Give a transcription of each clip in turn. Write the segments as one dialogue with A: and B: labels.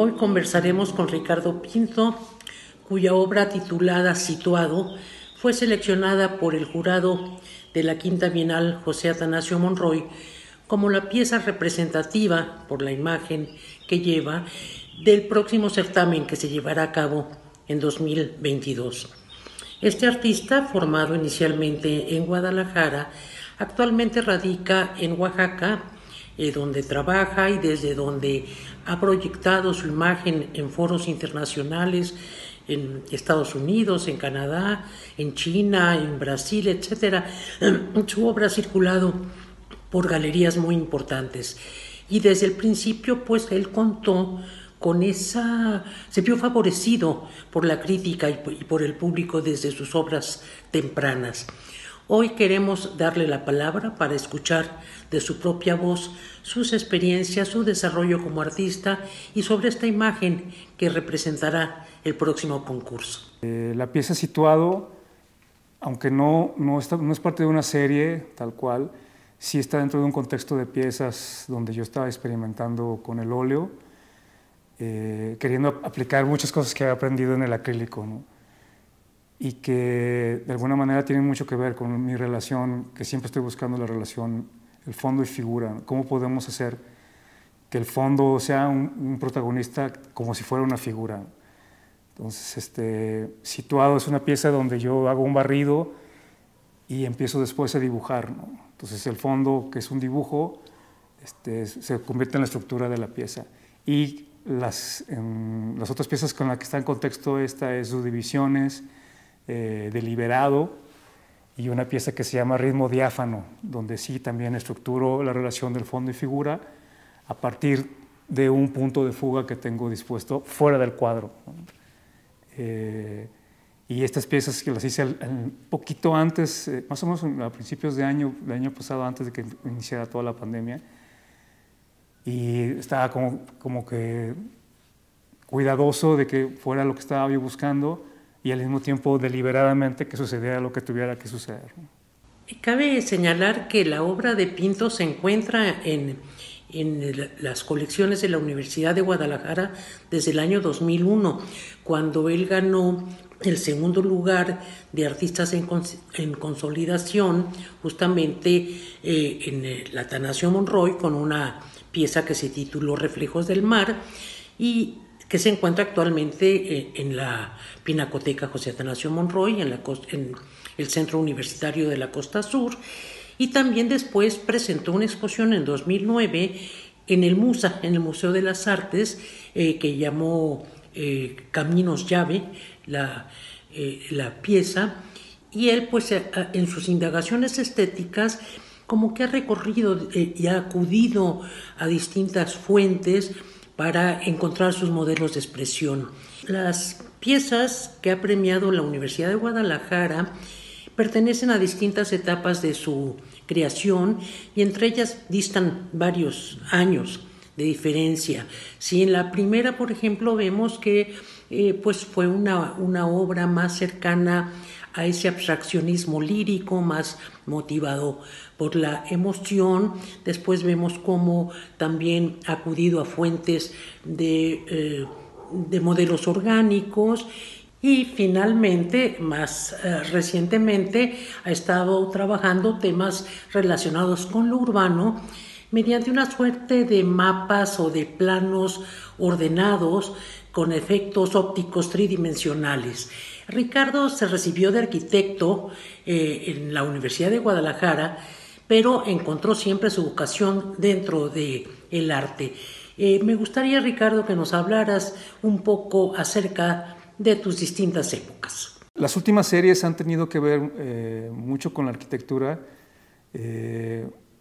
A: Hoy conversaremos con Ricardo Pinto, cuya obra titulada Situado fue seleccionada por el jurado de la Quinta Bienal José Atanasio Monroy como la pieza representativa, por la imagen que lleva, del próximo certamen que se llevará a cabo en 2022. Este artista, formado inicialmente en Guadalajara, actualmente radica en Oaxaca, donde trabaja y desde donde ha proyectado su imagen en foros internacionales en Estados Unidos, en Canadá, en China, en Brasil, etc. Su obra ha circulado por galerías muy importantes y desde el principio pues él contó con se vio favorecido por la crítica y por el público desde sus obras tempranas. Hoy queremos darle la palabra para escuchar de su propia voz sus experiencias, su desarrollo como artista y sobre esta imagen que representará el próximo concurso.
B: La pieza Situado, aunque no es parte de una serie tal cual, sí está dentro de un contexto de piezas donde yo estaba experimentando con el óleo, queriendo aplicar muchas cosas que he aprendido en el acrílico, ¿no? Y que de alguna manera tienen mucho que ver con mi relación, que siempre estoy buscando la relación, el fondo y figura, ¿no? ¿Cómo podemos hacer que el fondo sea un protagonista como si fuera una figura? Entonces, Situado es una pieza donde yo hago un barrido y empiezo después a dibujar, ¿no? Entonces el fondo, que es un dibujo, se convierte en la estructura de la pieza. Y las otras piezas con las que está en contexto esta es Subdivisiones, Deliberado, y una pieza que se llama Ritmo Diáfano, donde sí también estructuro la relación del fondo y figura a partir de un punto de fuga que tengo dispuesto fuera del cuadro, ¿no? Y estas piezas que las hice un poquito antes, más o menos a principios del año pasado, antes de que iniciara toda la pandemia, y estaba como que cuidadoso de que fuera lo que estaba yo buscando y al mismo tiempo deliberadamente que sucediera lo que tuviera que suceder.
A: Cabe señalar que la obra de Pinto se encuentra en las colecciones de la Universidad de Guadalajara desde el año 2001, cuando él ganó el segundo lugar de artistas en consolidación, justamente en el Atanasio Monroy, con una pieza que se tituló Reflejos del Mar y que se encuentra actualmente en la Pinacoteca José Atanasio Monroy, en el Centro Universitario de la Costa Sur, y también después presentó una exposición en 2009 en el MUSA, en el Museo de las Artes, que llamó Caminos Llave, la pieza, y él pues en sus indagaciones estéticas como que ha recorrido y ha acudido a distintas fuentes para encontrar sus modelos de expresión. Las piezas que ha premiado la Universidad de Guadalajara pertenecen a distintas etapas de su creación y entre ellas distan varios años de diferencia. Si en la primera, por ejemplo, vemos que pues fue una obra más cercana a ese abstraccionismo lírico, más motivado por la emoción. Después vemos cómo también ha acudido a fuentes de modelos orgánicos y finalmente, más recientemente, ha estado trabajando temas relacionados con lo urbano mediante una suerte de mapas o de planos ordenados con efectos ópticos tridimensionales. Ricardo se recibió de arquitecto en la Universidad de Guadalajara, pero encontró siempre su vocación dentro del arte. Me gustaría, Ricardo, que nos hablaras un poco acerca de tus distintas épocas.
B: Las últimas series han tenido que ver mucho con la arquitectura,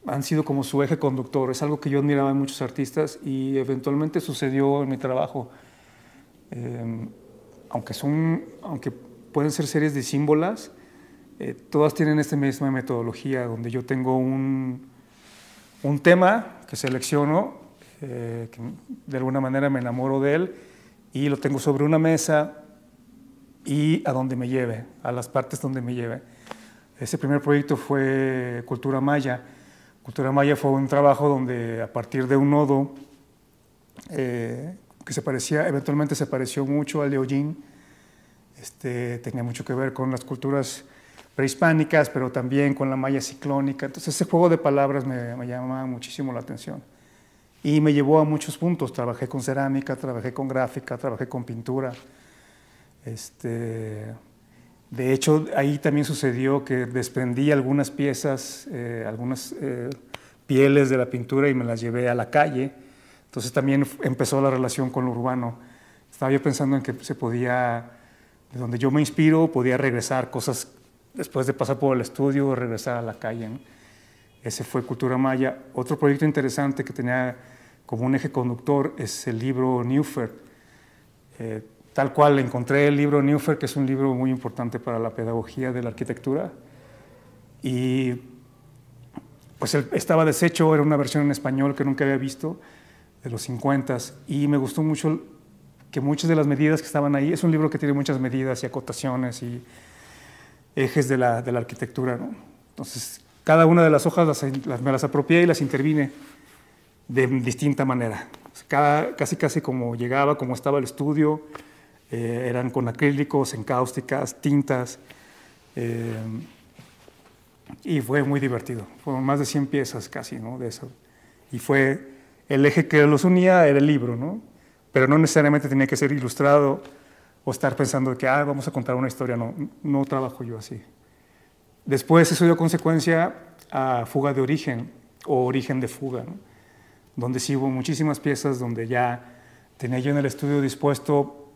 B: han sido como su eje conductor, es algo que yo admiraba en muchos artistas y eventualmente sucedió en mi trabajo. Aunque pueden ser series de símbolos, todas tienen esta misma metodología donde yo tengo un tema que selecciono, que de alguna manera me enamoro de él y lo tengo sobre una mesa y a donde me lleve, a las partes donde me lleve. Ese primer proyecto fue Cultura Maya. Cultura Maya fue un trabajo donde a partir de un nodo que porque eventualmente se pareció mucho al de Hollín. Tenía mucho que ver con las culturas prehispánicas, pero también con la malla ciclónica. Entonces ese juego de palabras me llamaba muchísimo la atención. Y me llevó a muchos puntos. Trabajé con cerámica, trabajé con gráfica, trabajé con pintura. De hecho, ahí también sucedió que desprendí algunas piezas, algunas pieles de la pintura y me las llevé a la calle. Entonces también empezó la relación con lo urbano. Estaba yo pensando en que se podía, de donde yo me inspiro, podía regresar cosas después de pasar por el estudio, regresar a la calle, ¿no? Ese fue Cultura Maya. Otro proyecto interesante que tenía como un eje conductor es el libro Neufer. Tal cual encontré el libro Neufer, que es un libro muy importante para la pedagogía de la arquitectura. Y pues estaba deshecho, era una versión en español que nunca había visto, de los 50s, y me gustó mucho que muchas de las medidas que estaban ahí, es un libro que tiene muchas medidas y acotaciones y ejes de la arquitectura, ¿no? Entonces, cada una de las hojas me las apropié y las intervine de distinta manera. Casi como llegaba, como estaba el estudio, eran con acrílicos, encáusticas, tintas, y fue muy divertido. Fueron más de 100 piezas casi, ¿no? De eso. Y fue el eje que los unía era el libro, ¿no? Pero no necesariamente tenía que ser ilustrado o estar pensando que vamos a contar una historia. No trabajo yo así. Después eso dio consecuencia a Fuga de Origen o Origen de Fuga, ¿no? Donde sí hubo muchísimas piezas donde ya tenía yo en el estudio dispuesto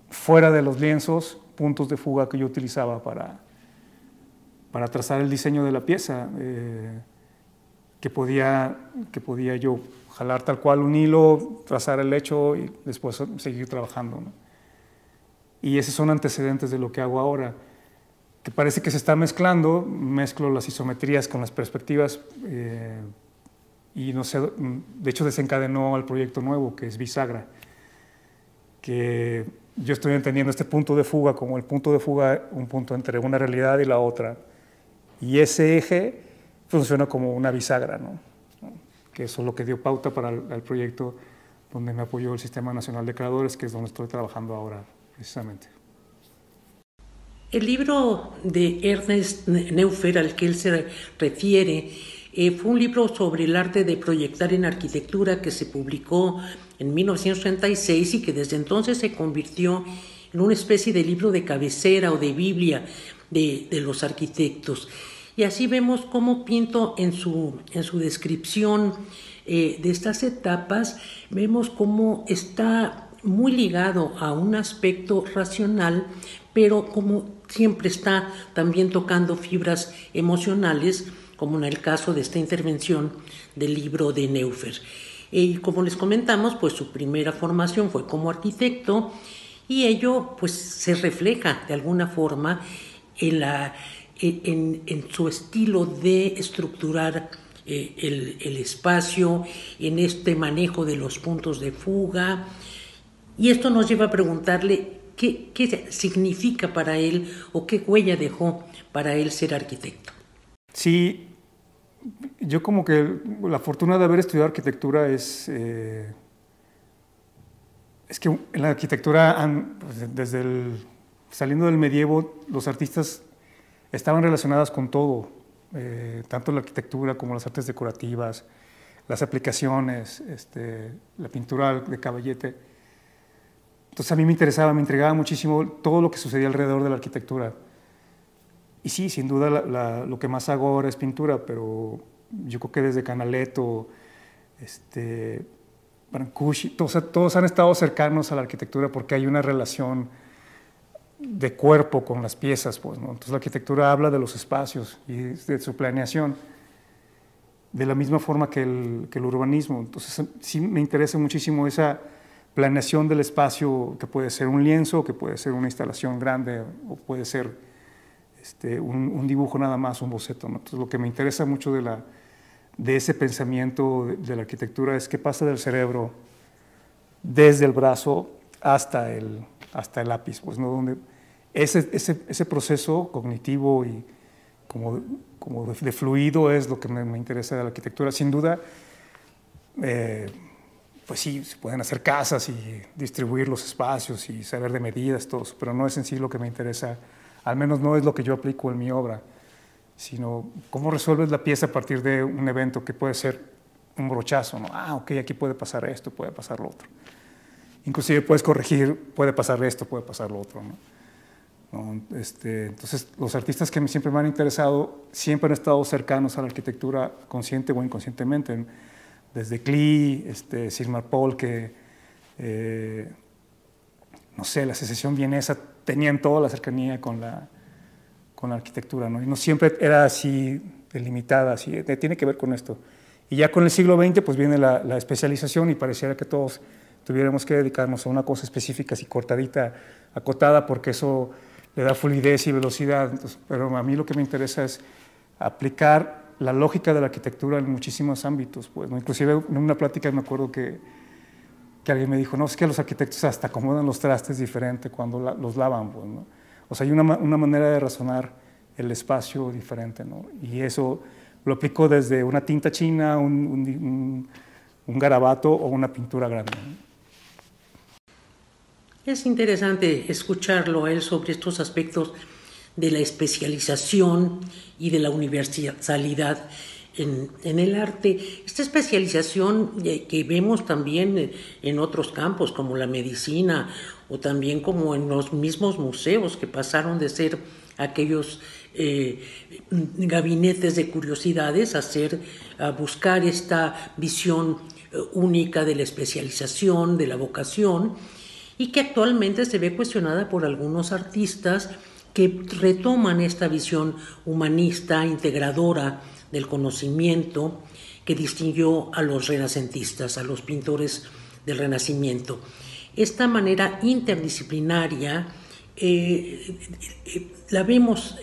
B: fuera de los lienzos puntos de fuga que yo utilizaba para trazar el diseño de la pieza, que podía yo jalar tal cual un hilo, trazar el hecho y después seguir trabajando, ¿no? Y esos son antecedentes de lo que hago ahora, que parece que se está mezclo las isometrías con las perspectivas, y no sé, de hecho desencadenó al proyecto nuevo que es Bisagra, que yo estoy entendiendo este punto de fuga como el punto de fuga, un punto entre una realidad y la otra, y ese eje funciona como una bisagra, ¿no? Que eso es lo que dio pauta para el proyecto donde me apoyó el Sistema Nacional de Creadores, que es donde estoy trabajando ahora precisamente.
A: El libro de Ernest Neufer al que él se refiere fue un libro sobre el arte de proyectar en arquitectura que se publicó en 1936 y que desde entonces se convirtió en una especie de libro de cabecera o de Biblia de los arquitectos. Y así vemos cómo Pinto en su descripción de estas etapas, vemos cómo está muy ligado a un aspecto racional, pero como siempre está también tocando fibras emocionales, como en el caso de esta intervención del libro de Neufer. Y como les comentamos, pues su primera formación fue como arquitecto y ello pues se refleja de alguna forma en su estilo de estructurar el espacio, en este manejo de los puntos de fuga. Y esto nos lleva a preguntarle qué significa para él o qué huella dejó para él ser arquitecto.
B: Sí, yo como que la fortuna de haber estudiado arquitectura es que en la arquitectura, saliendo del medievo, los artistas estaban relacionadas con todo, tanto la arquitectura como las artes decorativas, las aplicaciones, la pintura de caballete. Entonces a mí me intrigaba muchísimo todo lo que sucedía alrededor de la arquitectura. Y sí, sin duda lo que más hago ahora es pintura, pero yo creo que desde Canaletto, Brancusi, todos han estado cercanos a la arquitectura porque hay una relación de cuerpo con las piezas, pues, ¿no? Entonces la arquitectura habla de los espacios y de su planeación, de la misma forma que el urbanismo. Entonces sí me interesa muchísimo esa planeación del espacio, que puede ser un lienzo, que puede ser una instalación grande o puede ser un dibujo nada más, un boceto, ¿no? Entonces lo que me interesa mucho de ese pensamiento de la arquitectura es qué pasa del cerebro desde el brazo hasta el lápiz, pues, ¿no? Donde ese proceso cognitivo y como de fluido es lo que me interesa de la arquitectura. Sin duda, pues sí, se pueden hacer casas y distribuir los espacios y saber de medidas, todo eso, pero no es en sí lo que me interesa, al menos no es lo que yo aplico en mi obra, sino cómo resuelves la pieza a partir de un evento que puede ser un brochazo, ¿no? Ah, ok, aquí puede pasar esto, puede pasar lo otro. Inclusive puedes corregir, puede pasar esto, puede pasar lo otro, ¿no? Entonces, los artistas que siempre me han interesado siempre han estado cercanos a la arquitectura consciente o inconscientemente. Desde Klee, Sigmar Polke, no sé, la secesión vienesa, tenían toda la cercanía con la arquitectura, ¿no? Y no siempre era así delimitada, así, tiene que ver con esto. Y ya con el siglo XX pues viene la especialización y pareciera que todos tuviéramos que dedicarnos a una cosa específica, así cortadita, acotada, porque eso le da fluidez y velocidad. Entonces, pero a mí lo que me interesa es aplicar la lógica de la arquitectura en muchísimos ámbitos. Pues, ¿no? Inclusive en una plática me acuerdo que alguien me dijo, no, es que los arquitectos hasta acomodan los trastes diferente cuando los lavan. Pues, ¿no? O sea, hay una manera de razonar el espacio diferente, ¿no? Y eso lo aplico desde una tinta china, un garabato o una pintura grande, ¿no?
A: Es interesante escucharlo a él sobre estos aspectos de la especialización y de la universalidad en el arte. Esta especialización que vemos también en otros campos como la medicina o también como en los mismos museos que pasaron de ser aquellos gabinetes de curiosidades a buscar esta visión única de la especialización, de la vocación, y que actualmente se ve cuestionada por algunos artistas que retoman esta visión humanista, integradora del conocimiento que distinguió a los renacentistas, a los pintores del Renacimiento. Esta manera interdisciplinaria la vemos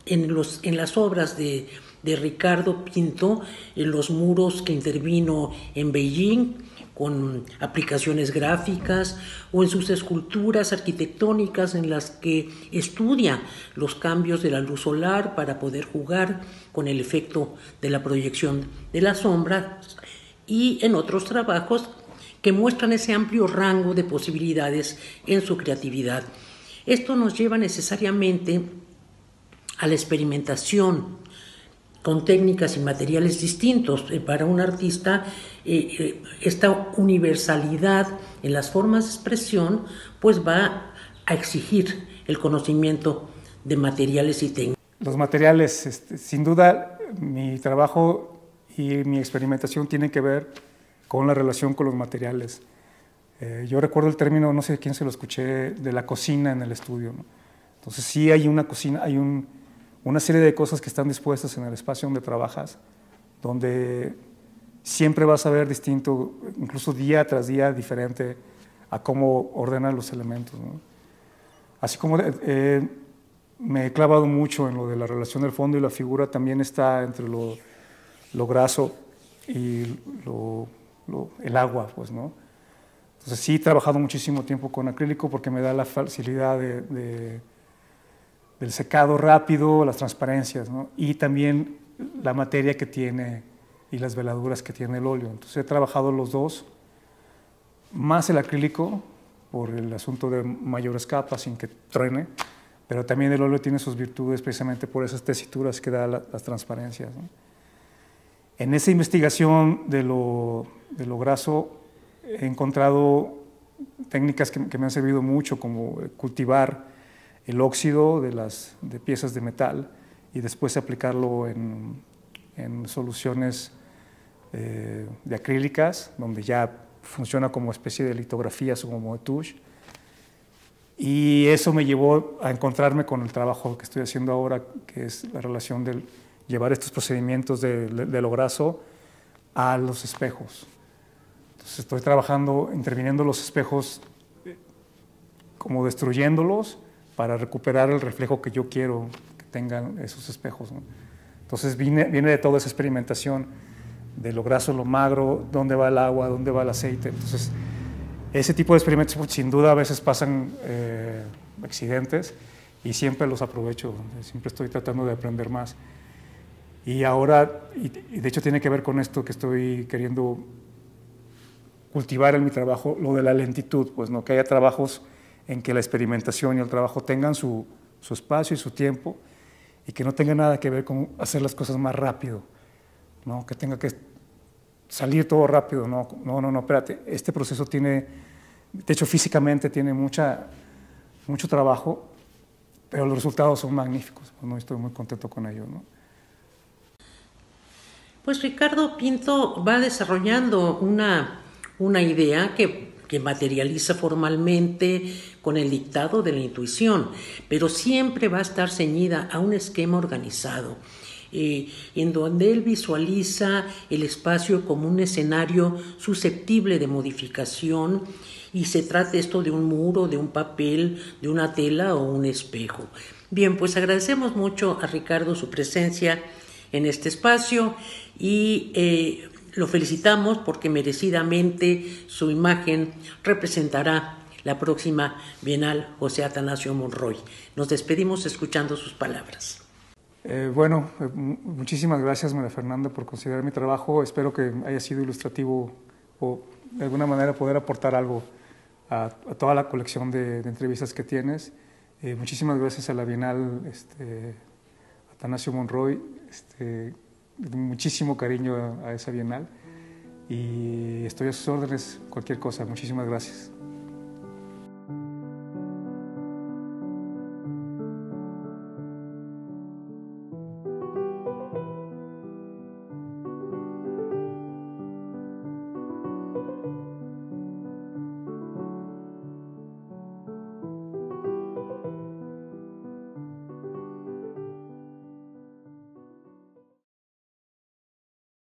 A: en las obras de Ricardo Pinto, en los muros que intervino en Beijing, con aplicaciones gráficas, o en sus esculturas arquitectónicas en las que estudia los cambios de la luz solar para poder jugar con el efecto de la proyección de las sombras, y en otros trabajos que muestran ese amplio rango de posibilidades en su creatividad. Esto nos lleva necesariamente a la experimentación con técnicas y materiales distintos. Para un artista, esta universalidad en las formas de expresión pues va a exigir el conocimiento de materiales y técnicas.
B: Los materiales, sin duda, mi trabajo y mi experimentación tienen que ver con la relación con los materiales. Yo recuerdo el término, no sé quién se lo escuché, de la cocina en el estudio, ¿no? Entonces sí hay una cocina, hay una serie de cosas que están dispuestas en el espacio donde trabajas, donde siempre vas a ver distinto, incluso día tras día diferente a cómo ordenan los elementos, ¿no? Así como me he clavado mucho en lo de la relación del fondo y la figura, también está entre lo graso y el agua, pues, ¿no? Entonces sí he trabajado muchísimo tiempo con acrílico porque me da la facilidad del secado rápido, las transparencias, ¿no? Y también la materia que tiene y las veladuras que tiene el óleo. Entonces he trabajado los dos, más el acrílico por el asunto de mayores capas sin que truene, pero también el óleo tiene sus virtudes precisamente por esas tesituras que da las transparencias, ¿no? En esa investigación de lo graso he encontrado técnicas que me han servido mucho, como cultivar el óxido de piezas de metal y después aplicarlo en soluciones de acrílicas, donde ya funciona como especie de litografías o como de touche. Y eso me llevó a encontrarme con el trabajo que estoy haciendo ahora, que es la relación de llevar estos procedimientos de lo graso a los espejos. Entonces estoy trabajando, interviniendo los espejos, como destruyéndolos para recuperar el reflejo que yo quiero que tengan esos espejos, ¿no? Entonces viene de toda esa experimentación de lo graso, lo magro, dónde va el agua, dónde va el aceite. Entonces ese tipo de experimentos sin duda a veces pasan accidentes y siempre los aprovecho, siempre estoy tratando de aprender más. Y ahora, y de hecho tiene que ver con esto que estoy queriendo cultivar en mi trabajo lo de la lentitud, pues, ¿no? Que haya trabajos en que la experimentación y el trabajo tengan su espacio y su tiempo, y que no tenga nada que ver con hacer las cosas más rápido, ¿no? Que tenga que salir todo rápido, no, espérate, este proceso tiene, de hecho físicamente tiene mucho trabajo, pero los resultados son magníficos, ¿no? Estoy muy contento con ello, ¿no?
A: Pues Ricardo Pinto va desarrollando una idea que materializa formalmente con el dictado de la intuición, pero siempre va a estar ceñida a un esquema organizado, en donde él visualiza el espacio como un escenario susceptible de modificación, y se trata esto de un muro, de un papel, de una tela o un espejo. Bien, pues agradecemos mucho a Ricardo su presencia en este espacio y lo felicitamos porque merecidamente su imagen representará la próxima Bienal José Atanasio Monroy. Nos despedimos escuchando sus palabras.
B: Muchísimas gracias, María Fernanda, por considerar mi trabajo. Espero que haya sido ilustrativo o de alguna manera poder aportar algo a toda la colección de entrevistas que tienes. Muchísimas gracias a la Bienal Atanasio Monroy, muchísimo cariño a esa Bienal, y estoy a sus órdenes, cualquier cosa. Muchísimas gracias.